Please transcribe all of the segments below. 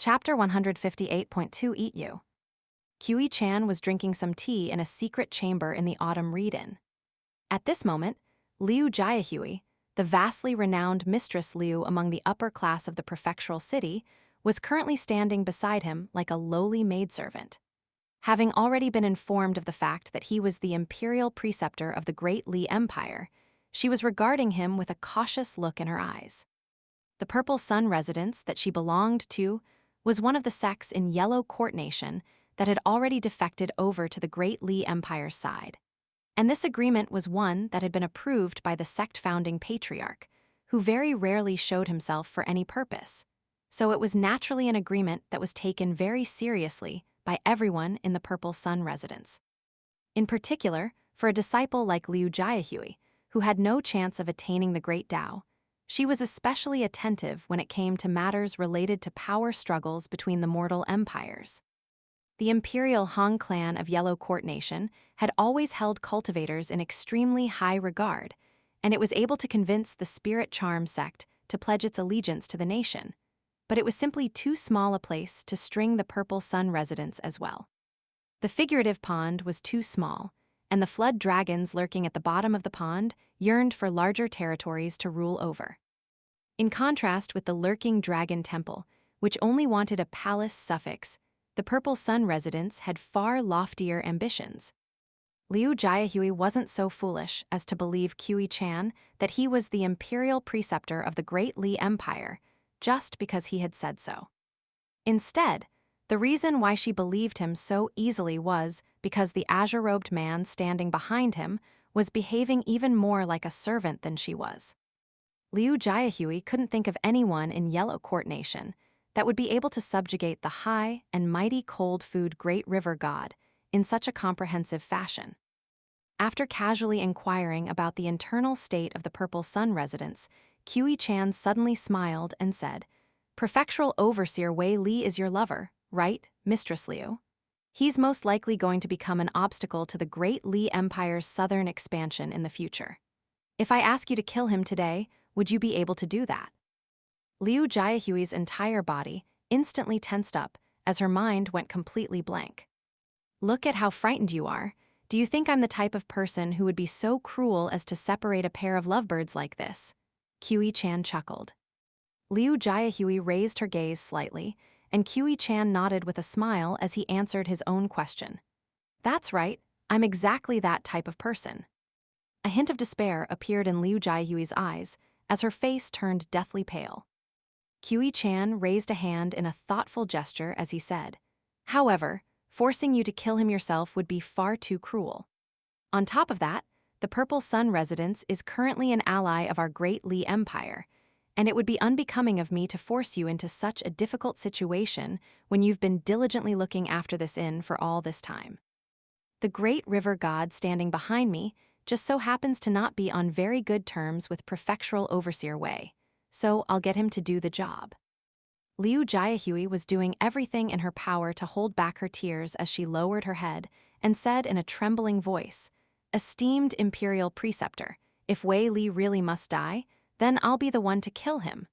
Chapter 158.2 Eat You. Kiwi Chan was drinking some tea in a secret chamber in the autumn read-in. At this moment, Liu Jiahui, the vastly renowned mistress Liu among the upper class of the prefectural city, was currently standing beside him like a lowly maidservant. Having already been informed of the fact that he was the imperial preceptor of the Great Li Empire, she was regarding him with a cautious look in her eyes. The Purple Sun residence that she belonged to was one of the sects in Yellow Court Nation that had already defected over to the Great Li Empire's side. And this agreement was one that had been approved by the sect-founding patriarch, who very rarely showed himself for any purpose. So it was naturally an agreement that was taken very seriously by everyone in the Purple Sun residence. In particular, for a disciple like Liu Jiahui, who had no chance of attaining the Great Tao, she was especially attentive when it came to matters related to power struggles between the mortal empires. The imperial Han clan of Yellow Court Nation had always held cultivators in extremely high regard, and it was able to convince the Spirit Charm sect to pledge its allegiance to the nation. But it was simply too small a place to string the Purple Sun residents as well. The figurative pond was too small, and the flood dragons lurking at the bottom of the pond yearned for larger territories to rule over. In contrast with the lurking dragon temple, which only wanted a palace suffix, the Purple Sun residents had far loftier ambitions. Liu Jiahui wasn't so foolish as to believe Kiwi Chan that he was the imperial preceptor of the Great Li Empire just because he had said so. Instead, the reason why she believed him so easily was because the azure-robed man standing behind him was behaving even more like a servant than she was. Liu Jiahui couldn't think of anyone in Yellow Court Nation that would be able to subjugate the high and mighty cold food Great River God in such a comprehensive fashion. After casually inquiring about the internal state of the Purple Sun residence, Kiwi Chan suddenly smiled and said, "Prefectural Overseer Wei Li is your lover, right, Mistress Liu? He's most likely going to become an obstacle to the Great Li Empire's southern expansion in the future. If I ask you to kill him today, would you be able to do that?" Liu Jiahui's entire body instantly tensed up as her mind went completely blank. "Look at how frightened you are. Do you think I'm the type of person who would be so cruel as to separate a pair of lovebirds like this?" Kiwi Chan chuckled. Liu Jiahui raised her gaze slightly, and Kiwi Chan nodded with a smile as he answered his own question. "That's right, I'm exactly that type of person." A hint of despair appeared in Liu Jiahui's eyes as her face turned deathly pale. Kiwi Chan raised a hand in a thoughtful gesture as he said, "However, forcing you to kill him yourself would be far too cruel. On top of that, the Purple Sun residence is currently an ally of our Great Li Empire, and it would be unbecoming of me to force you into such a difficult situation when you've been diligently looking after this inn for all this time. The Great River God standing behind me just so happens to not be on very good terms with Prefectural Overseer Wei, so I'll get him to do the job." Liu Jiahui was doing everything in her power to hold back her tears as she lowered her head and said in a trembling voice, "Esteemed Imperial Preceptor, if Wei Li really must die, then I'll be the one to kill him.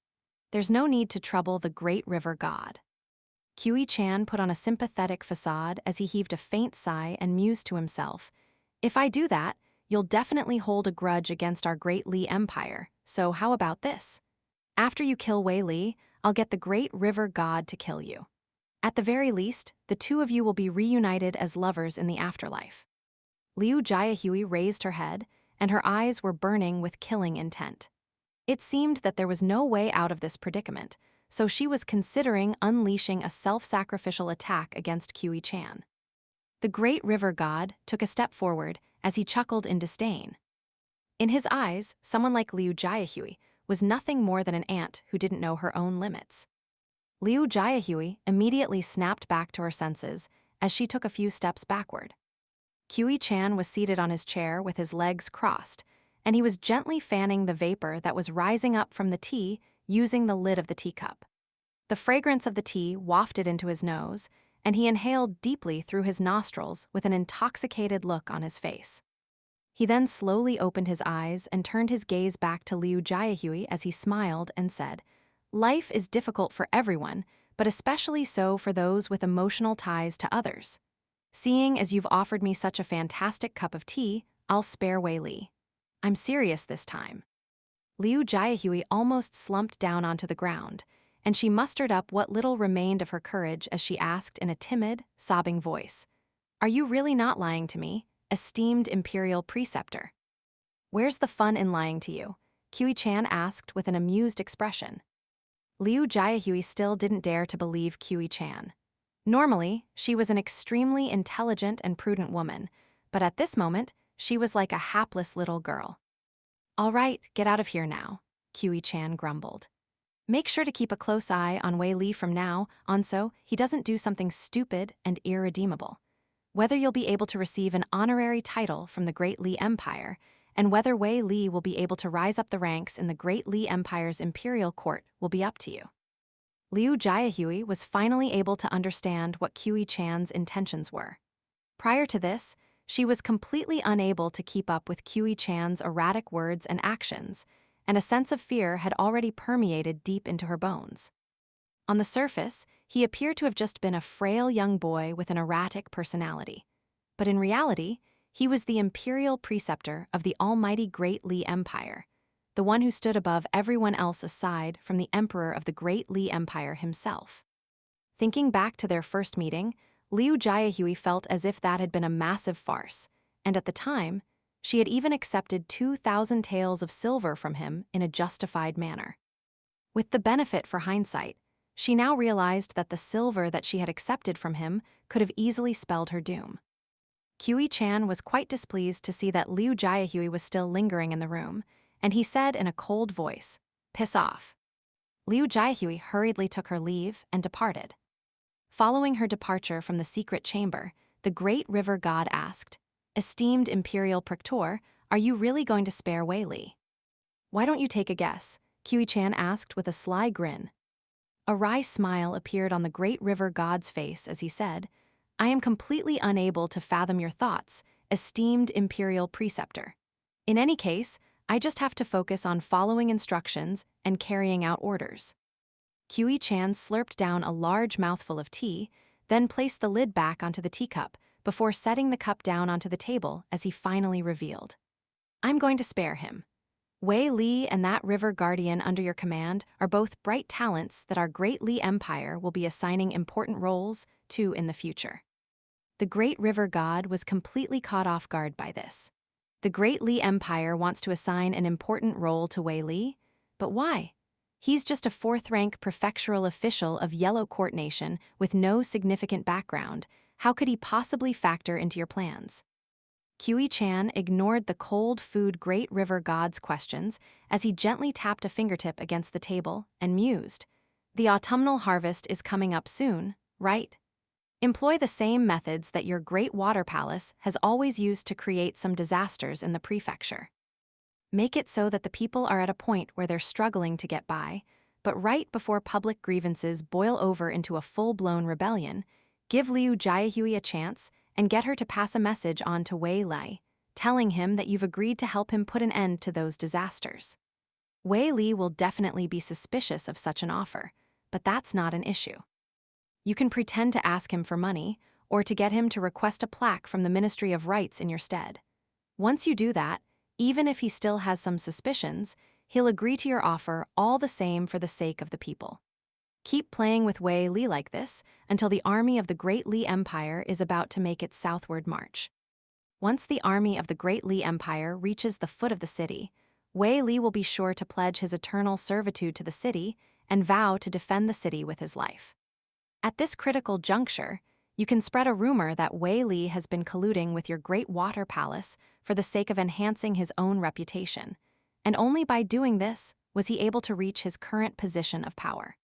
There's no need to trouble the Great River God." Kiwi Chan put on a sympathetic facade as he heaved a faint sigh and mused to himself, "If I do that, you'll definitely hold a grudge against our Great Li Empire, so how about this? After you kill Wei Li, I'll get the Great River God to kill you. At the very least, the two of you will be reunited as lovers in the afterlife." Liu Jiahui raised her head, and her eyes were burning with killing intent. It seemed that there was no way out of this predicament, so she was considering unleashing a self-sacrificial attack against Kiwi Chan. The Great River God took a step forward as he chuckled in disdain. In his eyes, someone like Liu Jiahui was nothing more than an ant who didn't know her own limits. Liu Jiahui immediately snapped back to her senses as she took a few steps backward. Kiwi Chan was seated on his chair with his legs crossed, and he was gently fanning the vapor that was rising up from the tea using the lid of the teacup. The fragrance of the tea wafted into his nose, and he inhaled deeply through his nostrils with an intoxicated look on his face. He then slowly opened his eyes and turned his gaze back to Liu Jiahui as he smiled and said, "Life is difficult for everyone, but especially so for those with emotional ties to others. Seeing as you've offered me such a fantastic cup of tea, I'll spare Wei Li. I'm serious this time. Liu Jiahui almost slumped down onto the ground, and she mustered up what little remained of her courage as she asked in a timid, sobbing voice, "Are you really not lying to me, esteemed imperial preceptor?" "Where's the fun in lying to you?" Qi Chan asked with an amused expression. Liu Jiahui still didn't dare to believe Qi Chan. Normally, she was an extremely intelligent and prudent woman, but at this moment, she was like a hapless little girl. "All right, get out of here now," Qi Chan grumbled. "Make sure to keep a close eye on Wei Li from now on so he doesn't do something stupid and irredeemable. Whether you'll be able to receive an honorary title from the Great Li Empire, and whether Wei Li will be able to rise up the ranks in the Great Li Empire's imperial court will be up to you." Liu Jiahui was finally able to understand what Qi Chan's intentions were. Prior to this, she was completely unable to keep up with Qi Chan's erratic words and actions, and a sense of fear had already permeated deep into her bones. On the surface, he appeared to have just been a frail young boy with an erratic personality. But in reality, he was the imperial preceptor of the almighty Great Li Empire, the one who stood above everyone else aside from the emperor of the Great Li Empire himself. Thinking back to their first meeting, Liu Jiahui felt as if that had been a massive farce, and at the time, she had even accepted 2,000 taels of silver from him in a justified manner. With the benefit for hindsight, she now realized that the silver that she had accepted from him could have easily spelled her doom. Qi Chan was quite displeased to see that Liu Jiahui was still lingering in the room, and he said in a cold voice, "Piss off." Liu Jiahui hurriedly took her leave and departed. Following her departure from the secret chamber, the great river god asked, "Esteemed imperial praetor, are you really going to spare Wei Li?" "Why don't you take a guess?" Qi Chan asked with a sly grin. A wry smile appeared on the great river god's face as he said, "I am completely unable to fathom your thoughts, esteemed imperial preceptor. In any case, I just have to focus on following instructions and carrying out orders." Qi Chan slurped down a large mouthful of tea, then placed the lid back onto the teacup before setting the cup down onto the table as he finally revealed, "I'm going to spare him. Wei Li and that river guardian under your command are both bright talents that our Great Li Empire will be assigning important roles to in the future." The great river god was completely caught off guard by this. The Great Li Empire wants to assign an important role to Wei Li, but why? He's just a fourth-rank prefectural official of Yellow Court Nation with no significant background. How could he possibly factor into your plans? Qi Chan ignored the cold food Great River god's questions as he gently tapped a fingertip against the table and mused, "The autumnal harvest is coming up soon, right? Employ the same methods that your great water palace has always used to create some disasters in the prefecture. Make it so that the people are at a point where they're struggling to get by, but right before public grievances boil over into a full-blown rebellion, give Liu Jiahui a chance and get her to pass a message on to Wei Li, telling him that you've agreed to help him put an end to those disasters. Wei Li will definitely be suspicious of such an offer, but that's not an issue. You can pretend to ask him for money, or to get him to request a plaque from the Ministry of Rights in your stead. Once you do that, even if he still has some suspicions, he'll agree to your offer all the same for the sake of the people. Keep playing with Wei Li like this until the army of the Great Li Empire is about to make its southward march. Once the army of the Great Li Empire reaches the foot of the city, Wei Li will be sure to pledge his eternal servitude to the city and vow to defend the city with his life. At this critical juncture, you can spread a rumor that Wei Li has been colluding with your great water palace for the sake of enhancing his own reputation, and only by doing this was he able to reach his current position of power.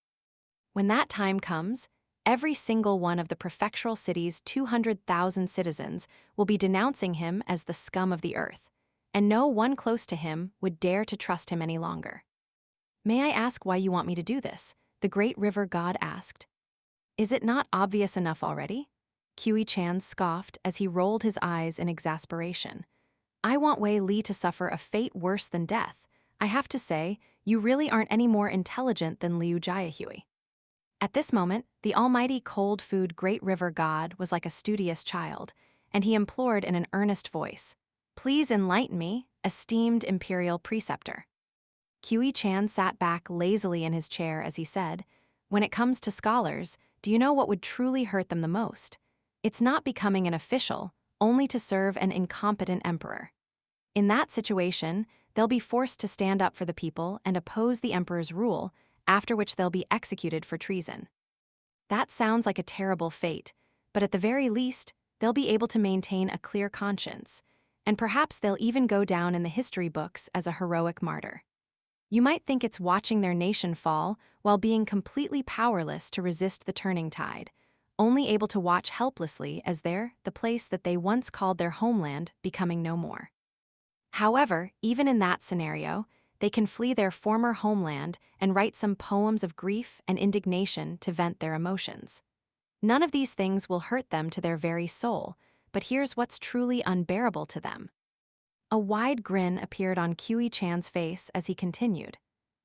When that time comes, every single one of the prefectural city's 200,000 citizens will be denouncing him as the scum of the earth, and no one close to him would dare to trust him any longer. "May I ask why you want me to do this?" the great river god asked. "Is it not obvious enough already?" Qi Chan scoffed as he rolled his eyes in exasperation. "I want Wei Li to suffer a fate worse than death. I have to say, you really aren't any more intelligent than Liu Jiahui." At this moment, the almighty cold food great river god was like a studious child, and he implored in an earnest voice, "Please enlighten me, esteemed imperial preceptor." Qiu Chan sat back lazily in his chair as he said, "When it comes to scholars, do you know what would truly hurt them the most? It's not becoming an official, only to serve an incompetent emperor. In that situation, they'll be forced to stand up for the people and oppose the emperor's rule, after which they'll be executed for treason. That sounds like a terrible fate, but at the very least, they'll be able to maintain a clear conscience, and perhaps they'll even go down in the history books as a heroic martyr. You might think it's watching their nation fall while being completely powerless to resist the turning tide, only able to watch helplessly as the place that they once called their homeland, becoming no more. However, even in that scenario, they can flee their former homeland and write some poems of grief and indignation to vent their emotions. None of these things will hurt them to their very soul, but here's what's truly unbearable to them." A wide grin appeared on Qiu Chan's face as he continued.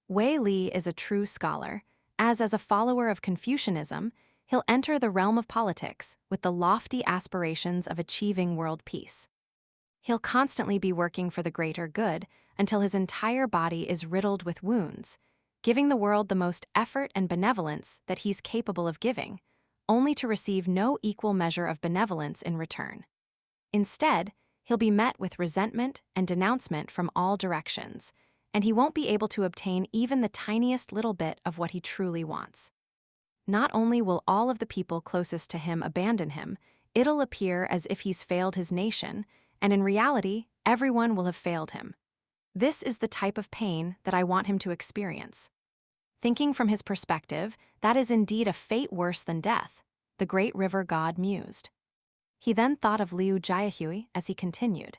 "Wei Li is a true scholar, as a follower of Confucianism, he'll enter the realm of politics with the lofty aspirations of achieving world peace. He'll constantly be working for the greater good until his entire body is riddled with wounds, giving the world the most effort and benevolence that he's capable of giving, only to receive no equal measure of benevolence in return. Instead, he'll be met with resentment and denouncement from all directions, and he won't be able to obtain even the tiniest little bit of what he truly wants. Not only will all of the people closest to him abandon him, it'll appear as if he's failed his nation, and in reality, everyone will have failed him. This is the type of pain that I want him to experience." Thinking from his perspective, that is indeed a fate worse than death, the great river god mused. He then thought of Liu Jiahui as he continued.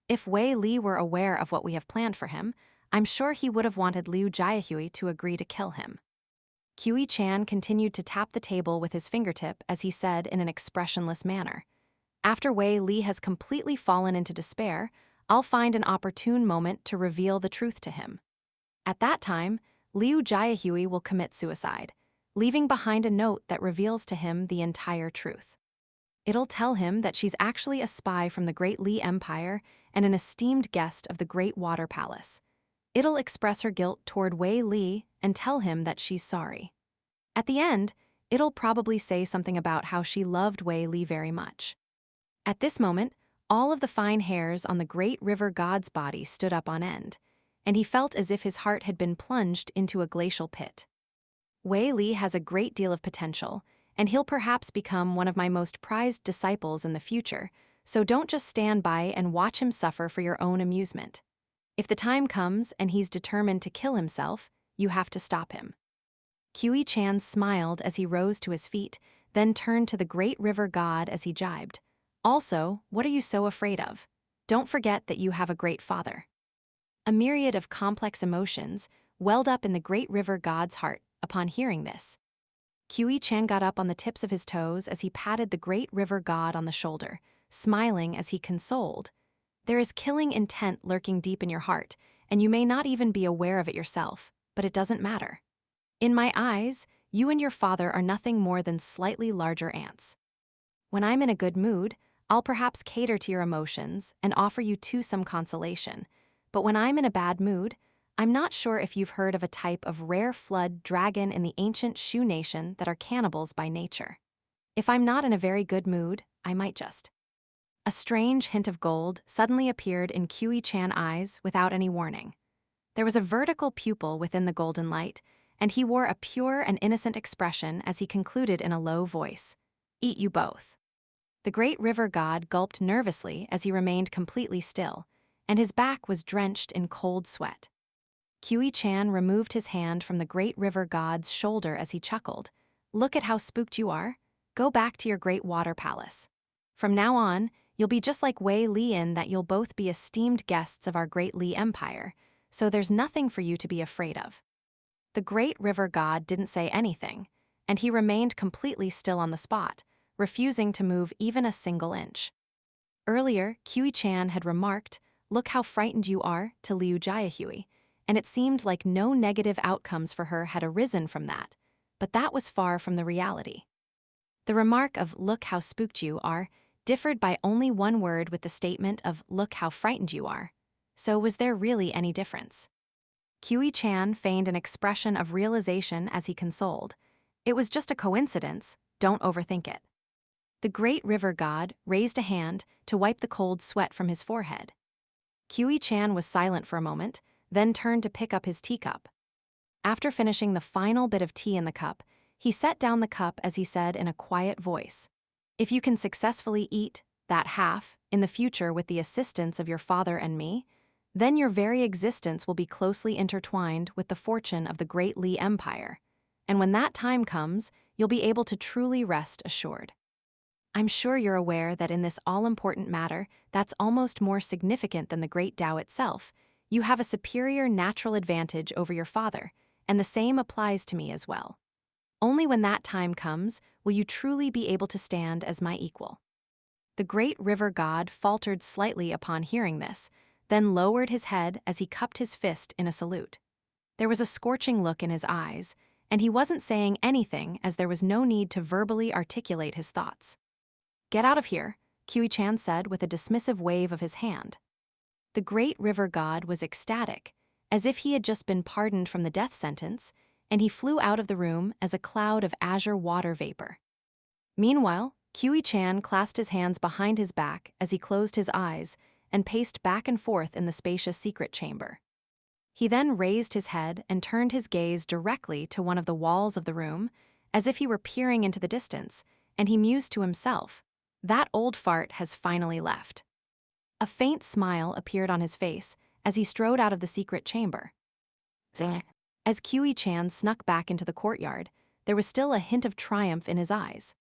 "If Wei Li were aware of what we have planned for him, I'm sure he would have wanted Liu Jiahui to agree to kill him." Qiu Chan continued to tap the table with his fingertip as he said in an expressionless manner, "After Wei Li has completely fallen into despair, I'll find an opportune moment to reveal the truth to him. At that time, Liu Jiahui will commit suicide, leaving behind a note that reveals to him the entire truth. It'll tell him that she's actually a spy from the Great Li Empire and an esteemed guest of the Great Water Palace. It'll express her guilt toward Wei Li and tell him that she's sorry. At the end, it'll probably say something about how she loved Wei Li very much." At this moment, all of the fine hairs on the great river god's body stood up on end, and he felt as if his heart had been plunged into a glacial pit. "Wei Li has a great deal of potential, and he'll perhaps become one of my most prized disciples in the future, so don't just stand by and watch him suffer for your own amusement. If the time comes and he's determined to kill himself, you have to stop him." Qiu Chan smiled as he rose to his feet, then turned to the great river god as he jibed. "Also, what are you so afraid of? Don't forget that you have a great father." A myriad of complex emotions welled up in the great river god's heart upon hearing this. Qiu Chan got up on the tips of his toes as he patted the great river god on the shoulder, smiling as he consoled. "There is killing intent lurking deep in your heart, and you may not even be aware of it yourself, but it doesn't matter. In my eyes, you and your father are nothing more than slightly larger ants. When I'm in a good mood, I'll perhaps cater to your emotions and offer you too some consolation, but when I'm in a bad mood, I'm not sure if you've heard of a type of rare flood dragon in the ancient Shu nation that are cannibals by nature. If I'm not in a very good mood, I might just." A strange hint of gold suddenly appeared in Qiu Chan's eyes without any warning. There was a vertical pupil within the golden light, and he wore a pure and innocent expression as he concluded in a low voice, "Eat you both." The great river god gulped nervously as he remained completely still, and his back was drenched in cold sweat. Qiu Chan removed his hand from the great river god's shoulder as he chuckled. "Look at how spooked you are. Go back to your great water palace. From now on, you'll be just like Wei Li in that you'll both be esteemed guests of our great Li Empire, so there's nothing for you to be afraid of." The great river god didn't say anything, and he remained completely still on the spot, refusing to move even a single inch. Earlier, Qiu Chan had remarked, "Look how frightened you are," to Liu Jiahui, and it seemed like no negative outcomes for her had arisen from that. but that was far from the reality. The remark of "look how spooked you are" differed by only one word with the statement of "look how frightened you are." So was there really any difference? Kiwi Chan feigned an expression of realization as he consoled. It was just a coincidence, don't overthink it. The great river god raised a hand to wipe the cold sweat from his forehead. Kiwi Chan was silent for a moment, then turned to pick up his teacup. After finishing the final bit of tea in the cup, he set down the cup as he said in a quiet voice, "If you can successfully eat that half in the future with the assistance of your father and me, then your very existence will be closely intertwined with the fortune of the great Li Empire. And when that time comes, you'll be able to truly rest assured. I'm sure you're aware that in this all-important matter that's almost more significant than the great Tao itself, you have a superior natural advantage over your father, and the same applies to me as well. Only when that time comes will you truly be able to stand as my equal." The great river god faltered slightly upon hearing this, then lowered his head as he cupped his fist in a salute. There was a scorching look in his eyes, and he wasn't saying anything as there was no need to verbally articulate his thoughts. "Get out of here," Kiwi Chan said with a dismissive wave of his hand. The great river god was ecstatic, as if he had just been pardoned from the death sentence, and he flew out of the room as a cloud of azure water vapor. Meanwhile, Kiwi Chan clasped his hands behind his back as he closed his eyes and paced back and forth in the spacious secret chamber. He then raised his head and turned his gaze directly to one of the walls of the room, as if he were peering into the distance, and he mused to himself, "That old fart has finally left." A faint smile appeared on his face as he strode out of the secret chamber. As Kiwi Chan snuck back into the courtyard, there was still a hint of triumph in his eyes.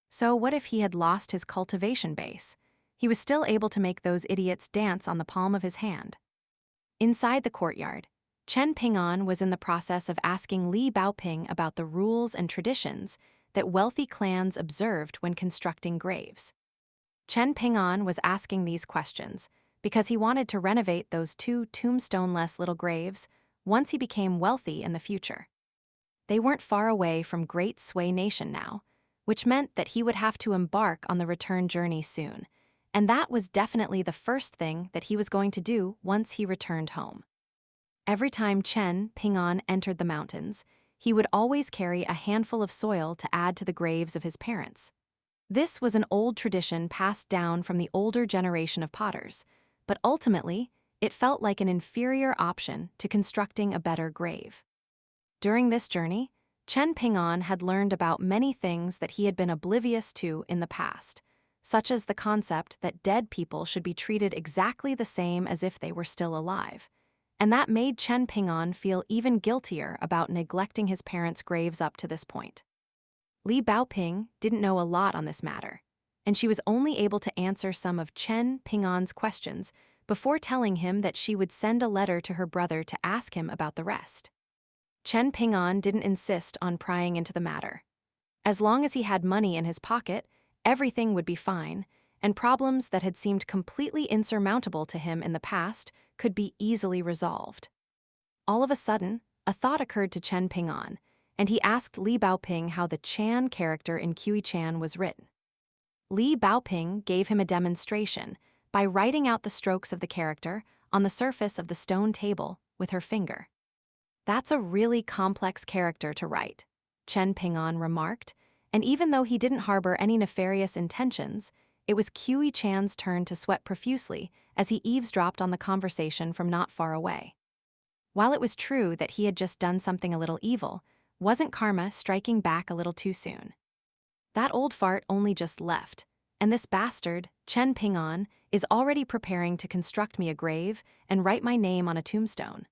So what if he had lost his cultivation base? He was still able to make those idiots dance on the palm of his hand. Inside the courtyard, Chen Ping'an was in the process of asking Li Baoping about the rules and traditions that wealthy clans observed when constructing graves. Chen Ping'an was asking these questions because he wanted to renovate those two tombstone-less little graves once he became wealthy in the future. They weren't far away from Great Sui Nation now, which meant that he would have to embark on the return journey soon, and that was definitely the first thing that he was going to do once he returned home. Every time Chen Ping'an entered the mountains, he would always carry a handful of soil to add to the graves of his parents. This was an old tradition passed down from the older generation of potters, but ultimately, it felt like an inferior option to constructing a better grave. During this journey, Chen Ping'an had learned about many things that he had been oblivious to in the past, such as the concept that dead people should be treated exactly the same as if they were still alive, and that made Chen Ping'an feel even guiltier about neglecting his parents' graves up to this point. Li Baoping didn't know a lot on this matter, and she was only able to answer some of Chen Ping'an's questions before telling him that she would send a letter to her brother to ask him about the rest. Chen Ping'an didn't insist on prying into the matter. As long as he had money in his pocket, everything would be fine, and problems that had seemed completely insurmountable to him in the past could be easily resolved. All of a sudden, a thought occurred to Chen Ping'an, and he asked Li Baoping how the Chan character in Kiwi Chan was written. Li Baoping gave him a demonstration by writing out the strokes of the character on the surface of the stone table with her finger. "That's a really complex character to write," Chen Ping'an remarked, and even though he didn't harbor any nefarious intentions, it was Kiwi Chan's turn to sweat profusely as he eavesdropped on the conversation from not far away. While it was true that he had just done something a little evil, wasn't karma striking back a little too soon? That old fart only just left, and this bastard, Chen Ping'an, is already preparing to construct me a grave and write my name on a tombstone.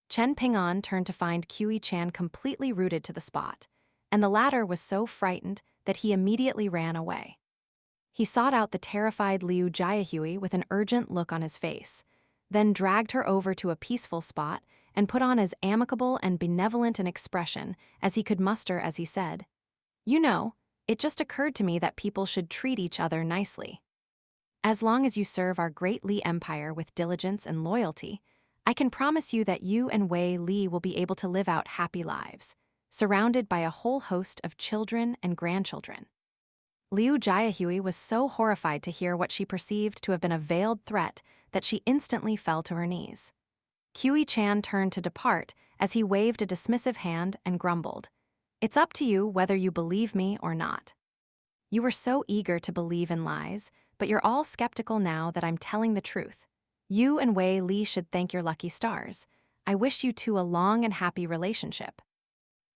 Chen Ping'an turned to find Kiwi Chan completely rooted to the spot, and the latter was so frightened that he immediately ran away. He sought out the terrified Liu Jiahui with an urgent look on his face, then dragged her over to a peaceful spot and put on as amicable and benevolent an expression as he could muster as he said, "You know, it just occurred to me that people should treat each other nicely. As long as you serve our great Li Empire with diligence and loyalty, I can promise you that you and Wei Li will be able to live out happy lives. surrounded by a whole host of children and grandchildren. Liu Jiahui was so horrified to hear what she perceived to have been a veiled threat that she instantly fell to her knees. Qiu Chan turned to depart as he waved a dismissive hand and grumbled, "It's up to you whether you believe me or not. You were so eager to believe in lies, but you're all skeptical now that I'm telling the truth. You and Wei Li should thank your lucky stars. I wish you two a long and happy relationship."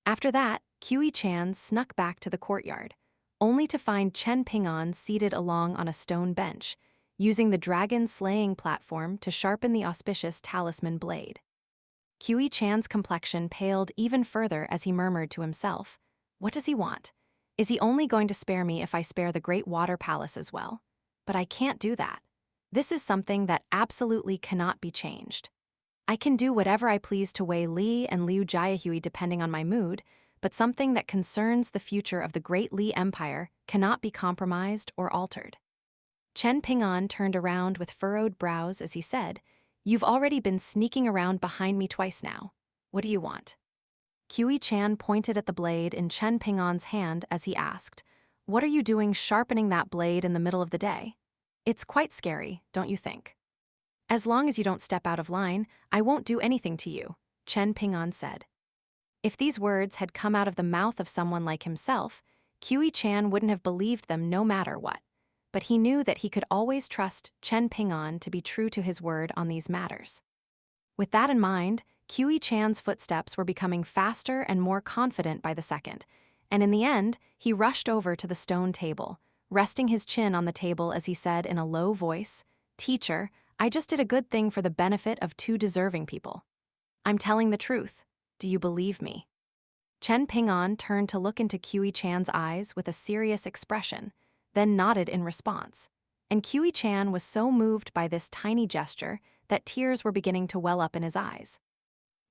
After that, Qiu Chan snuck back to the courtyard, only to find Chen Ping'an seated along on a stone bench, using the dragon-slaying platform to sharpen the auspicious talisman blade. Qiu Chan's complexion paled even further as he murmured to himself, "What does he want? Is he only going to spare me if I spare the Great Water Palace as well? But I can't do that. This is something that absolutely cannot be changed. I can do whatever I please to Wei Li and Liu Jiahui depending on my mood, but something that concerns the future of the Great Li Empire cannot be compromised or altered." Chen Ping'an turned around with furrowed brows as he said, "You've already been sneaking around behind me twice now. What do you want?" Qiu Chan pointed at the blade in Chen Ping'an's hand as he asked, "What are you doing sharpening that blade in the middle of the day? It's quite scary, don't you think?" "As long as you don't step out of line, I won't do anything to you," Chen Ping'an said. If these words had come out of the mouth of someone like himself, Qiu Chan wouldn't have believed them no matter what. But he knew that he could always trust Chen Ping'an to be true to his word on these matters. With that in mind, Qiu Chan's footsteps were becoming faster and more confident by the second, and in the end, he rushed over to the stone table, resting his chin on the table as he said in a low voice, "Teacher, I just did a good thing for the benefit of two deserving people. I'm telling the truth. Do you believe me?" Chen Ping'an turned to look into Qiu Chan's eyes with a serious expression, then nodded in response, and Qiu Chan was so moved by this tiny gesture that tears were beginning to well up in his eyes.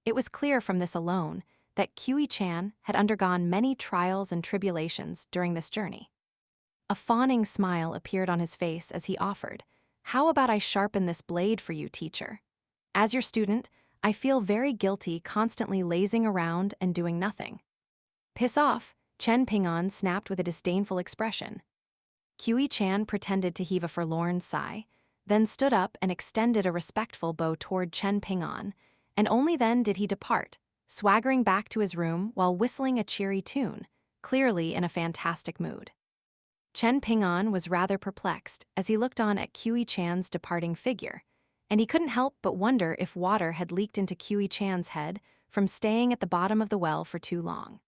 It was clear from this alone that Qiu Chan had undergone many trials and tribulations during this journey. A fawning smile appeared on his face as he offered, "How about I sharpen this blade for you, teacher? As your student, I feel very guilty constantly lazing around and doing nothing." "Piss off," Chen Ping'an snapped with a disdainful expression. Qiu Chan pretended to heave a forlorn sigh, then stood up and extended a respectful bow toward Chen Ping'an, and only then did he depart, swaggering back to his room while whistling a cheery tune, clearly in a fantastic mood. Chen Ping'an was rather perplexed as he looked on at Qiu Chan's departing figure, and he couldn't help but wonder if water had leaked into Qiu Chan's head from staying at the bottom of the well for too long.